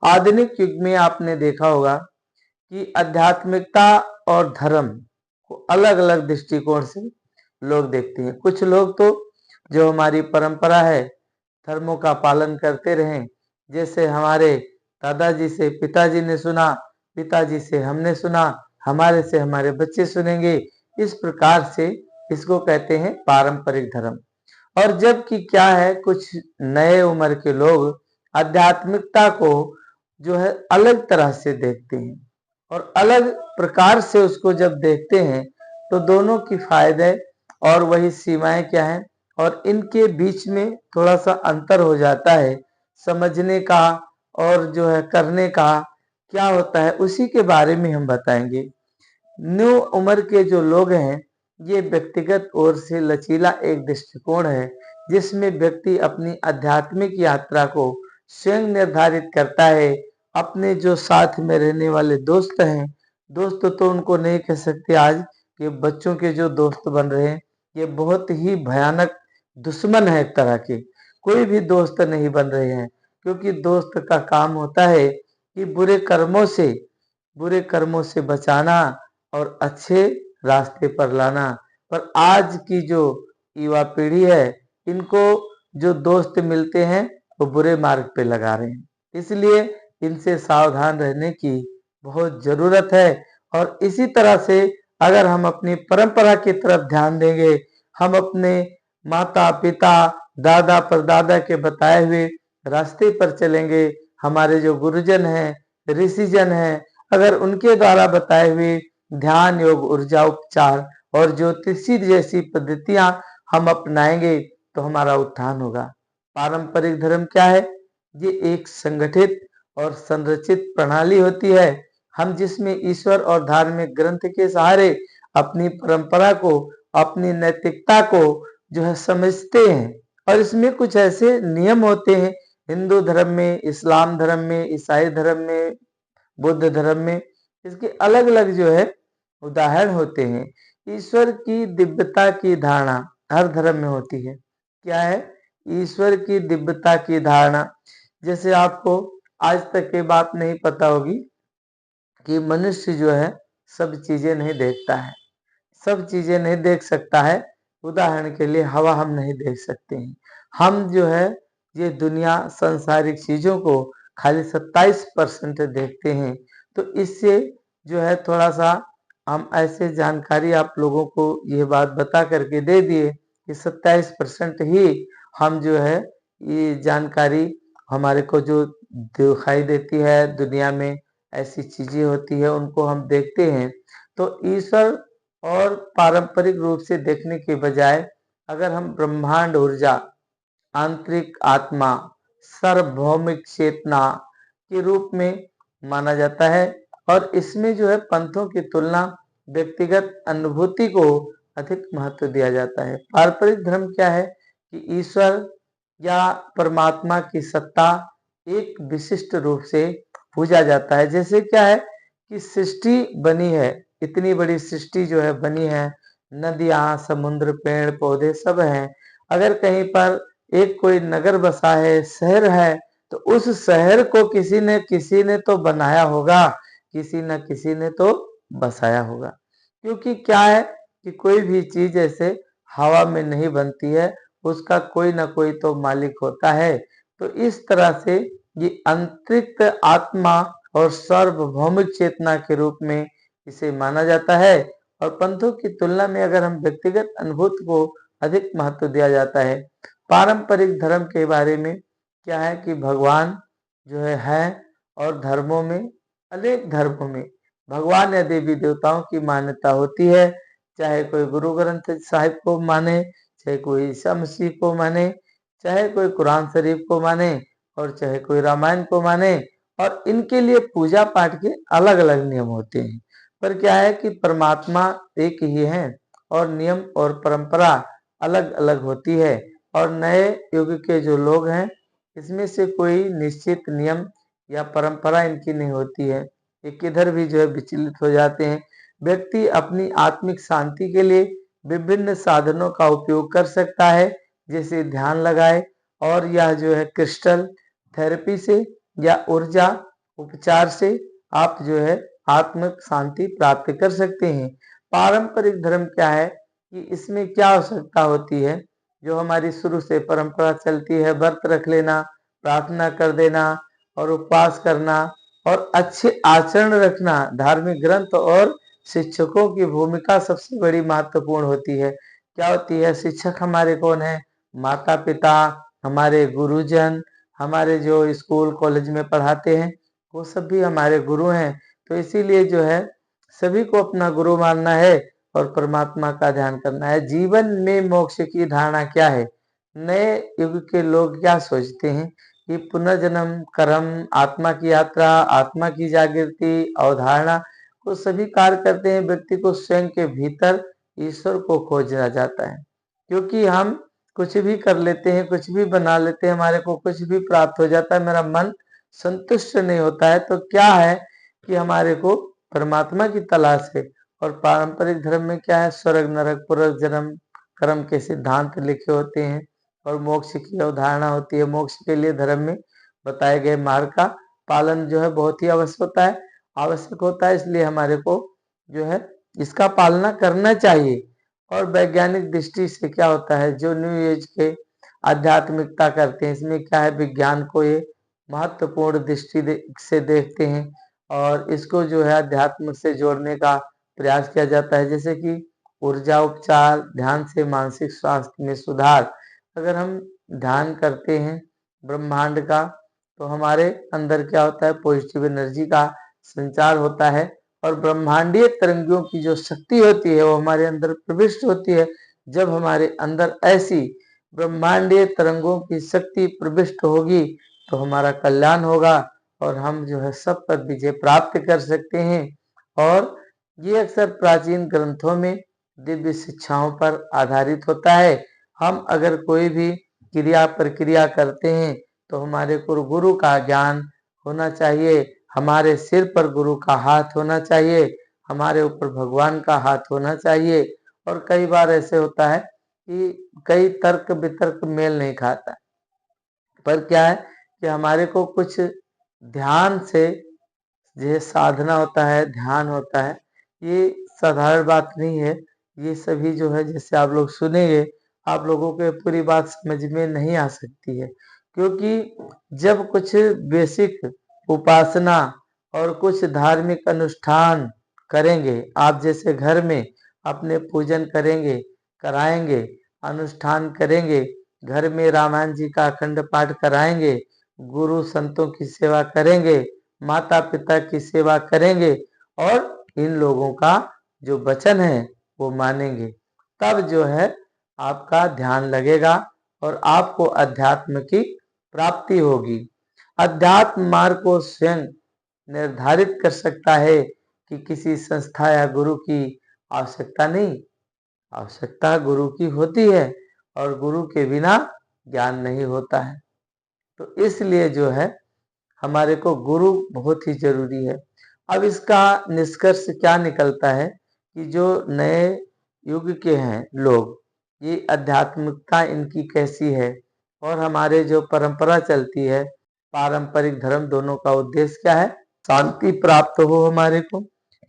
आधुनिक युग में आपने देखा होगा कि आध्यात्मिकता और धर्म को अलग-अलग दृष्टिकोण से लोग देखते हैं। कुछ लोग तो जो हमारी परंपरा है, धर्मों का पालन करते रहें, जैसे हमारे दादाजी से पिताजी ने सुना, पिताजी से हमने सुना, हमारे से हमारे बच्चे सुनेंगे, इस प्रकार से इसको कहते हैं पारंपरिक धर्म। और जबकि क्या है, कुछ नए उम्र के लोग आध्यात्मिकता को जो है अलग तरह से देखते हैं और अलग प्रकार से उसको जब देखते हैं तो दोनों की फायदे और वही सीमाएं क्या हैं और इनके बीच में थोड़ा सा अंतर हो जाता है समझने का और जो है करने का क्या होता है, उसी के बारे में हम बताएंगे। न्यू उम्र के जो लोग हैं, ये व्यक्तिगत ओर से लचीला एक दृष्टिकोण है जिसमें व्यक्ति अपनी आध्यात्मिक यात्रा को स्वयं निर्धारित करता है। अपने जो साथ में रहने वाले दोस्त हैं, दोस्त तो उनको नहीं कह सकते आज कि बच्चों के जो दोस्त बन रहे हैं ये बहुत ही भयानक दुश्मन है एक तरह के। कोई भी दोस्त नहीं बन रहे हैं क्योंकि दोस्त का काम होता है कि बुरे कर्मों से बचाना और अच्छे रास्ते पर लाना। पर आज की जो युवा पीढ़ी है, इनको जो दोस्त मिलते हैं वो बुरे मार्ग पे लगा रहे हैं, इसलिए इनसे सावधान रहने की बहुत जरूरत है। और इसी तरह से अगर हम अपनी परंपरा की तरफ ध्यान देंगे, हम अपने माता पिता दादा परदादा के बताए हुए रास्ते पर चलेंगे, हमारे जो गुरुजन हैं ऋषिजन हैं, अगर उनके द्वारा बताए हुए ध्यान योग ऊर्जा उपचार और ज्योतिषी जैसी पद्धतियां हम अपनाएंगे तो हमारा उत्थान होगा। पारंपरिक धर्म क्या है? ये एक संगठित और संरचित प्रणाली होती है, हम जिसमें ईश्वर और धार्मिक ग्रंथ के सहारे अपनी परंपरा को, अपनी नैतिकता को जो है समझते हैं। और इसमें कुछ ऐसे नियम होते हैं, हिंदू धर्म में, इस्लाम धर्म में, ईसाई धर्म में, बुद्ध धर्म में, इसके अलग अलग जो है उदाहरण होते हैं। ईश्वर की दिव्यता की धारणा हर धर्म में होती है। क्या है? ईश्वर की दिव्यता की धारणा। जैसे आपको आज तक ये बात नहीं पता होगी कि मनुष्य जो है सब चीजें नहीं देखता है, सब चीजें नहीं देख सकता है। उदाहरण के लिए हवा हम नहीं देख सकते हैं। हम जो है ये दुनिया सांसारिक चीजों को खाली 27% देखते हैं। तो इससे जो है थोड़ा सा हम ऐसे जानकारी आप लोगों को ये बात बता करके दे दिए कि 27% ही हम जो है ये जानकारी हमारे को जो दिखाई देती है दुनिया में, ऐसी चीजें होती है उनको हम देखते हैं। तो ईश्वर और पारंपरिक रूप से देखने के बजाय अगर हम ब्रह्मांड ऊर्जा, आंतरिक आत्मा, सार्वभौमिक चेतना के रूप में माना जाता है और इसमें जो है पंथों की तुलना व्यक्तिगत अनुभूति को अधिक महत्व दिया जाता है। पारंपरिक धर्म क्या है कि ईश्वर या परमात्मा की सत्ता एक विशिष्ट रूप से पूजा जाता है। जैसे क्या है कि सृष्टि बनी है, इतनी बड़ी सृष्टि जो है बनी है, नदियां समुद्र पेड़ पौधे सब हैं। अगर कहीं पर एक कोई नगर बसा है, शहर है, तो उस शहर को किसी ने तो बनाया होगा, किसी न किसी ने तो बसाया होगा। क्योंकि क्या है कि कोई भी चीज ऐसे हवा में नहीं बनती है, उसका कोई ना कोई तो मालिक होता है। तो इस तरह से ये अंतरिक्त आत्मा और सार्वभौमिक चेतना के रूप में इसे माना जाता है। और पंथों की तुलना में अगर हम व्यक्तिगत अनुभूति को अधिक महत्व दिया जाता है। पारंपरिक धर्म के बारे में क्या है कि भगवान जो है और धर्मों में, अनेक धर्मों में भगवान या देवी देवताओं की मान्यता होती है। चाहे कोई गुरु ग्रंथ साहिब को माने, चाहे कोई ईसा मसीह को माने, चाहे कोई कुरान शरीफ को माने और चाहे कोई रामायण को माने। और इनके लिए पूजा पाठ के अलग अलग नियम होते हैं। पर क्या है कि परमात्मा एक ही है और नियम और परंपरा अलग अलग होती है। और नए युग के जो लोग हैं, इसमें से कोई निश्चित नियम या परंपरा इनकी नहीं होती है, ये किधर भी जो है विचलित हो जाते हैं। व्यक्ति अपनी आत्मिक शांति के लिए विभिन्न साधनों का उपयोग कर सकता है, जैसे ध्यान लगाए और यह जो है क्रिस्टल थेरेपी से या ऊर्जा उपचार से आप जो है आत्मिक शांति प्राप्त कर सकते हैं। पारंपरिक धर्म क्या है कि इसमें क्या आवश्यकता होती है, जो हमारी शुरू से परंपरा चलती है, व्रत रख लेना, प्रार्थना कर देना और उपवास करना और अच्छे आचरण रखना। धार्मिक ग्रंथ और शिक्षकों की भूमिका सबसे बड़ी महत्वपूर्ण होती है। क्या होती है? शिक्षक हमारे कौन है? माता पिता, हमारे गुरुजन, हमारे जो स्कूल कॉलेज में पढ़ाते हैं वो सब भी हमारे गुरु हैं। तो इसीलिए जो है सभी को अपना गुरु मानना है और परमात्मा का ध्यान करना है। जीवन में मोक्ष की धारणा क्या है? नए युग के लोग क्या सोचते हैं कि पुनर्जन्म, कर्म, आत्मा की यात्रा, आत्मा की जागृति, अवधारणा को सभी कार्य करते हैं। व्यक्ति को स्वयं के भीतर ईश्वर को खोजना जाता है, क्योंकि हम कुछ भी कर लेते हैं, कुछ भी बना लेते हैं, हमारे को कुछ भी प्राप्त हो जाता है, मेरा मन संतुष्ट नहीं होता है। तो क्या है कि हमारे को परमात्मा की तलाश है। और पारंपरिक धर्म में क्या है? स्वर्ग, नरक, पुनर्जन्म, कर्म के सिद्धांत लिखे होते हैं और मोक्ष की अवधारणा होती है। मोक्ष के लिए धर्म में बताए गए मार्ग का पालन जो है बहुत ही आवश्यक होता है। इसलिए हमारे को जो है इसका पालना करना चाहिए। और वैज्ञानिक दृष्टि से क्या होता है, जो न्यू एज के आध्यात्मिकता करते हैं, इसमें क्या है, विज्ञान को ये महत्वपूर्ण दृष्टि से देखते हैं और इसको जो है अध्यात्म से जोड़ने का प्रयास किया जाता है। जैसे कि ऊर्जा उपचार, ध्यान से मानसिक स्वास्थ्य में सुधार। अगर हम ध्यान करते हैं ब्रह्मांड का, तो हमारे अंदर क्या होता है, पॉजिटिव एनर्जी का संचार होता है और ब्रह्मांडीय तरंगों की जो शक्ति होती है वो हमारे अंदर प्रविष्ट होती है। जब हमारे अंदर ऐसी ब्रह्मांडीय तरंगों की शक्ति प्रविष्ट होगी तो हमारा कल्याण होगा और हम जो है सब पर विजय प्राप्त कर सकते हैं। और ये अक्सर प्राचीन ग्रंथों में दिव्य शिक्षाओं पर आधारित होता है। हम अगर कोई भी क्रिया प्रक्रिया करते हैं तो हमारे को गुरु का ज्ञान होना चाहिए, हमारे सिर पर गुरु का हाथ होना चाहिए, हमारे ऊपर भगवान का हाथ होना चाहिए। और कई बार ऐसे होता है कि कई तर्क वितर्क मेल नहीं खाता, पर क्या है कि हमारे को कुछ ध्यान से, ये साधना होता है, ध्यान होता है, ये साधारण बात नहीं है। ये सभी जो है, जैसे आप लोग सुनेंगे, आप लोगों को पूरी बात समझ में नहीं आ सकती है, क्योंकि जब कुछ बेसिक उपासना और कुछ धार्मिक अनुष्ठान करेंगे, आप जैसे घर में अपने पूजन करेंगे, कराएंगे, अनुष्ठान करेंगे, घर में रामायण जी का अखंड पाठ कराएंगे, गुरु संतों की सेवा करेंगे, माता पिता की सेवा करेंगे और इन लोगों का जो वचन है वो मानेंगे, तब जो है आपका ध्यान लगेगा और आपको अध्यात्म की प्राप्ति होगी। अध्यात्म मार्ग को स्वयं निर्धारित कर सकता है कि किसी संस्था या गुरु की आवश्यकता नहीं, आवश्यकता गुरु की होती है और गुरु के बिना ज्ञान नहीं होता है। तो इसलिए जो है हमारे को गुरु बहुत ही जरूरी है। अब इसका निष्कर्ष क्या निकलता है कि जो नए युग के हैं लोग, ये आध्यात्मिकता इनकी कैसी है और हमारे जो परंपरा चलती है, पारंपरिक धर्म, दोनों का उद्देश्य क्या है? शांति प्राप्त हो हमारे को,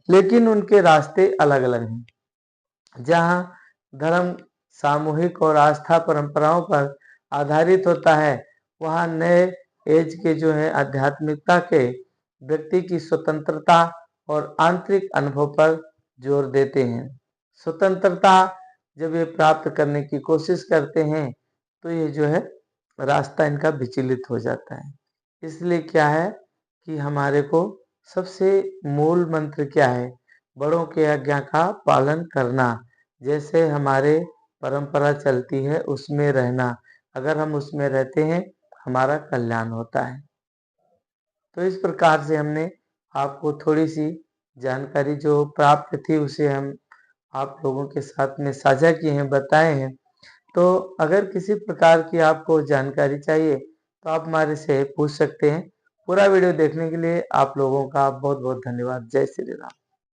लेकिन उनके रास्ते अलग अलग हैं। जहाँ धर्म सामूहिक और आस्था परंपराओं पर आधारित होता है, वहाँ नए एज के जो है आध्यात्मिकता के व्यक्ति की स्वतंत्रता और आंतरिक अनुभव पर जोर देते हैं। स्वतंत्रता जब ये प्राप्त करने की कोशिश करते हैं तो ये जो है रास्ता इनका विचलित हो जाता है। इसलिए क्या है कि हमारे को सबसे मूल मंत्र क्या है? बड़ों के आज्ञा का पालन करना। जैसे हमारे परंपरा चलती है उसमें रहना, अगर हम उसमें रहते हैं हमारा कल्याण होता है। तो इस प्रकार से हमने आपको थोड़ी सी जानकारी जो प्राप्त थी उसे हम आप लोगों के साथ में साझा किए हैं, बताए हैं। तो अगर किसी प्रकार की आपको जानकारी चाहिए तो आप हमारे से पूछ सकते हैं। पूरा वीडियो देखने के लिए आप लोगों का बहुत बहुत धन्यवाद। जय श्री राम।